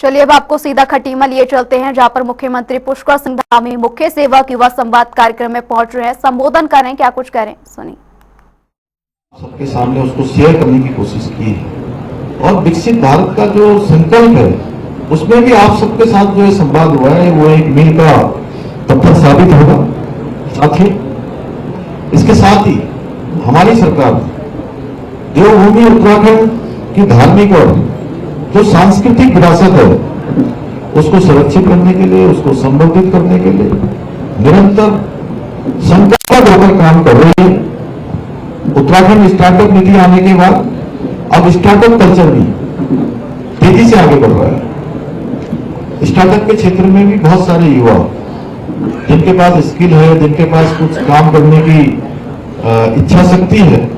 चलिए अब आपको सीधा खटीमा लिए चलते हैं, जहां पर मुख्यमंत्री पुष्कर सिंह धामी मुख्य सेवक युवा संवाद कार्यक्रम में पहुंच रहे हैं। संबोधन करें, क्या कुछ करें, सुनिए। सबके सामने उसको शेयर करने की कोशिश की है और विकसित भारत का जो संकल्प है उसमें भी आप सबके साथ जो संवाद हुआ है वो एक मील का पत्थर साबित होगा। साथ ही इसके साथ ही हमारी सरकार देवभूमि उत्तराखंड की धार्मिक और जो सांस्कृतिक विरासत है उसको सुरक्षित करने के लिए, उसको संवर्धित करने के लिए निरंतर संकल्प होकर काम कर रही है। उत्तराखंड स्टार्टअप नीति आने के बाद अब स्टार्टअप कल्चर भी तेजी से आगे बढ़ रहा है। स्टार्टअप के क्षेत्र में भी बहुत सारे युवा जिनके पास स्किल है, जिनके पास कुछ काम करने की इच्छा शक्ति है,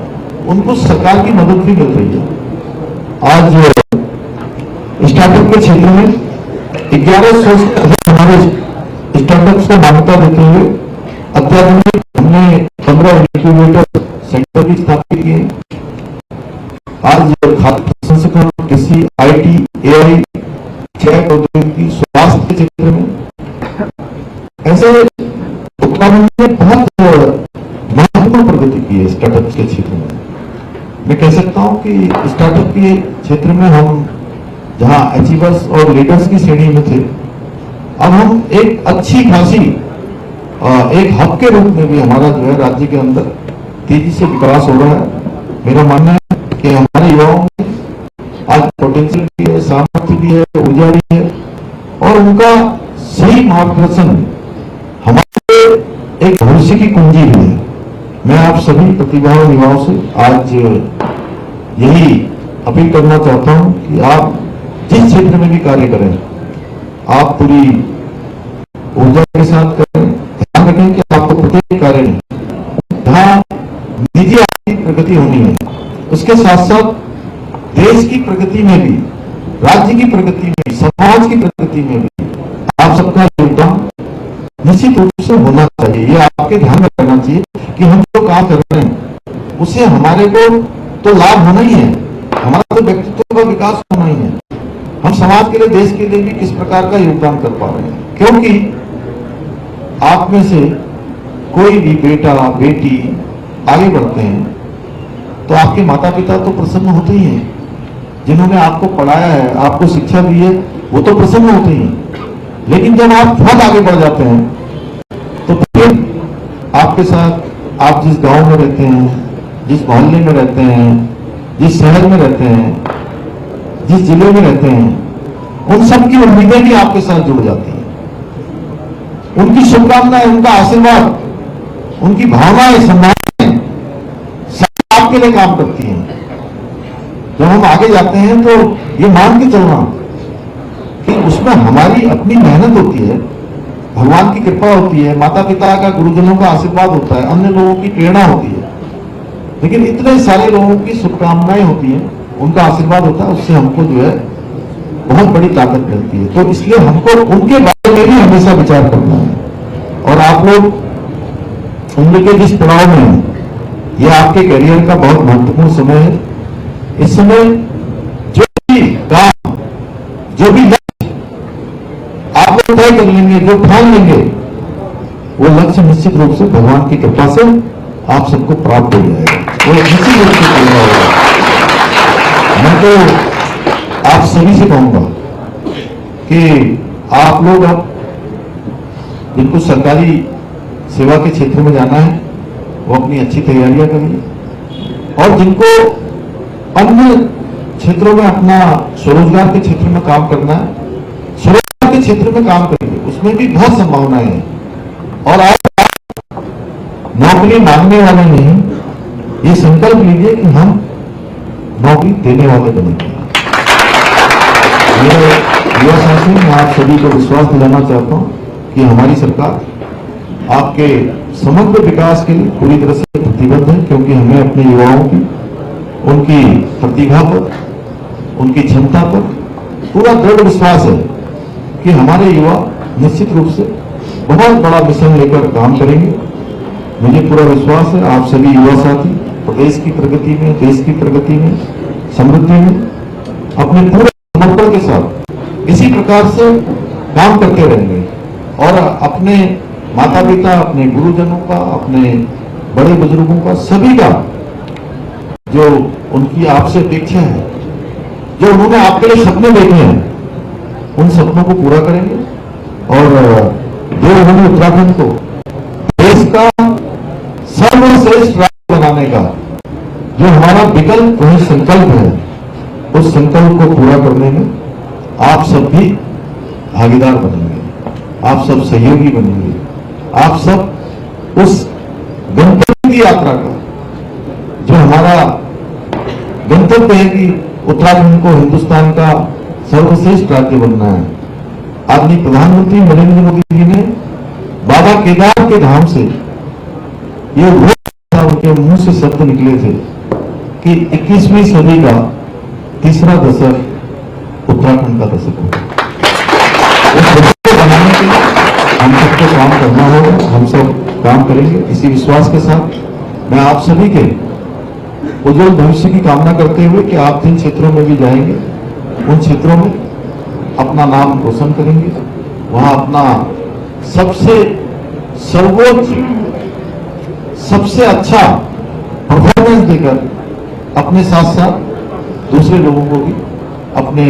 उनको सरकार की मदद भी मिल रही है। आज स्टार्टअप के क्षेत्र में 1100 से अधिक हमारे स्टार्टअप्स को मान्यता देते हुए अत्याधुनिक हमने 15 इंक्यूबेटर सेंटर भी स्थापित किए। आज खाद्य प्रसंस्करण, कृषि, IT, AI, जैव प्रौद्योगिकी, स्वास्थ्य के क्षेत्र में ऐसे उत्तराखंड ने बहुत महत्वपूर्ण प्रगति की है। स्टार्टअप के क्षेत्र में मैं कह सकता हूं कि स्टार्टअप के क्षेत्र में हम जहां अचीवर्स और लीडर्स की श्रेणी में थे, अब हम एक अच्छी खासी एक हब के रूप में भी हमारा जो है राज्य के अंदर तेजी से विकास हो रहा है। मेरा मानना है कि हमारे युवाओं में आज पोटेंशियल भी है, सामर्थ्य भी है, ऊर्जा भी है और उनका सही मार्गदर्शन हमारे एक भविष्य की कुंजी भी है। मैं आप सभी प्रतिभावान युवाओं से आज यही अपील करना चाहता हूं कि आप जिस क्षेत्र में भी कार्य करें, आप पूरी ऊर्जा के साथ करें। ध्यान रखें कि आपको प्रत्येक कार्य में जहां निजी आर्थिक प्रगति होनी है, उसके साथ साथ देश की प्रगति में भी, राज्य की प्रगति में भी, समाज की प्रगति में भी आप सबका योगदान निश्चित रूप से होना चाहिए। ये आपके ध्यान में रखना चाहिए कि हम जो काम कर रहे हैं उससे हमारे को तो लाभ होना ही है, हमारा तो व्यक्तित्व का विकास होना ही है। हम समाज के लिए, देश के लिए भी किस प्रकार का योगदान कर पा रहे हैं, क्योंकि आप में से कोई भी बेटा बेटी आगे बढ़ते हैं तो आपके माता पिता तो प्रसन्न होते ही हैं, जिन्होंने आपको पढ़ाया है, आपको शिक्षा दी है, वो तो प्रसन्न होते ही हैं। लेकिन जब आप बहुत आगे बढ़ जाते हैं तो फिर आपके साथ आप जिस गांव में रहते हैं, जिस मोहल्ले में रहते हैं, जिस शहर में रहते हैं, जिस जिले में रहते हैं, उन सब की उम्मीदें भी आपके साथ जुड़ जाती हैं। उनकी शुभकामनाएं, उनका आशीर्वाद, उनकी भावनाएं, संभावनाएं सब आपके लिए काम करती हैं। जब हम आगे जाते हैं तो ये मान के चलना कि उसमें हमारी अपनी मेहनत होती है, भगवान की कृपा होती है, माता पिता का, गुरुजनों का आशीर्वाद होता है, अन्य लोगों की प्रेरणा होती है, लेकिन इतने सारे लोगों की शुभकामनाएं होती हैं, उनका आशीर्वाद होता है, उससे हमको जो है बहुत बड़ी ताकत मिलती है। तो इसलिए हमको उनके बारे में भी हमेशा विचार करना है। और आप लोग उम्र के जिस पड़ाव में हैं, यह आपके करियर का बहुत महत्वपूर्ण समय है। इस समय जो भी काम, जो भी लक्ष्य आप लोग तय कर लेंगे, जो ठान लेंगे, वो लक्ष्य निश्चित रूप से भगवान की कृपा से आप सबको प्राप्त हो जाएगा, वो निश्चित रूप से पूरा होगा। मैं तो आप सभी से कहूंगा कि आप लोग अब जिनको सरकारी सेवा के क्षेत्र में जाना है वो अपनी अच्छी तैयारियां करिए, और जिनको अन्य क्षेत्रों में अपना स्वरोजगार के क्षेत्र में काम करना है, स्वरोजगार के क्षेत्र में काम करिए, उसमें भी बहुत संभावनाएं हैं। और आप नौकरी मांगने वाले नहीं, ये संकल्प लीजिए कि हम नौकरी देने वाले बनेंगे। मेरे युवा साथी, मैं आप सभी को विश्वास दिलाना चाहता हूं कि हमारी सरकार आपके समग्र विकास के लिए पूरी तरह से प्रतिबद्ध है, क्योंकि हमें अपने युवाओं की, उनकी प्रतिभा पर, उनकी क्षमता पर पूरा दृढ़ विश्वास है कि हमारे युवा निश्चित रूप से बहुत बड़ा मिशन लेकर काम करेंगे। मुझे पूरा विश्वास है आप सभी युवा साथी प्रदेश की प्रगति में, देश की प्रगति में, समृद्धि में अपने पूरे समर्पण के साथ इसी इसी प्रकार से काम करते रहेंगे और अपने माता पिता, अपने गुरुजनों का, अपने बड़े बुजुर्गों का, सभी का जो उनकी आपसे अपेक्षा है, जो उन्होंने आपके लिए सपने देखे हैं, उन सपनों को पूरा करेंगे और देवभूमि उत्तराखंड को देश का सर्वश्रेष्ठ राज्य बनाने का जो हमारा विकल्प वही संकल्प है, उस संकल्प को पूरा करने में आप सब भी भागीदार बनेंगे, आप सब सहयोगी बनेंगे, आप सब उस गंतव्य की यात्रा का जो हमारा गंतव्य है कि उत्तराखंड को हिंदुस्तान का सर्वश्रेष्ठ राज्य बनना है। आदरणीय प्रधानमंत्री नरेंद्र मोदी जी ने बाबा केदार के धाम से ये उनके मुंह से शब्द निकले थे कि 21वीं सदी का तीसरा दशक उत्तराखंड का दशक होगा। उस दशक को बनाने के लिए हम सबको काम करना होगा, हम सब काम करेंगे। इसी विश्वास के साथ मैं आप सभी के उज्जवल भविष्य की कामना करते हुए कि आप जिन क्षेत्रों में भी जाएंगे उन क्षेत्रों में अपना नाम रोशन करेंगे, वहां अपना सबसे सर्वोच्च, सबसे अच्छा परफॉर्मेंस देकर अपने साथ साथ दूसरे लोगों को भी अपने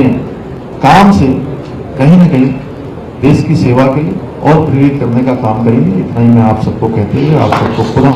काम से कहीं न कहीं देश की सेवा के लिए और प्रेरित करने का काम करेंगे। इतना ही मैं आप सबको कहते हुए आप सबको खुदा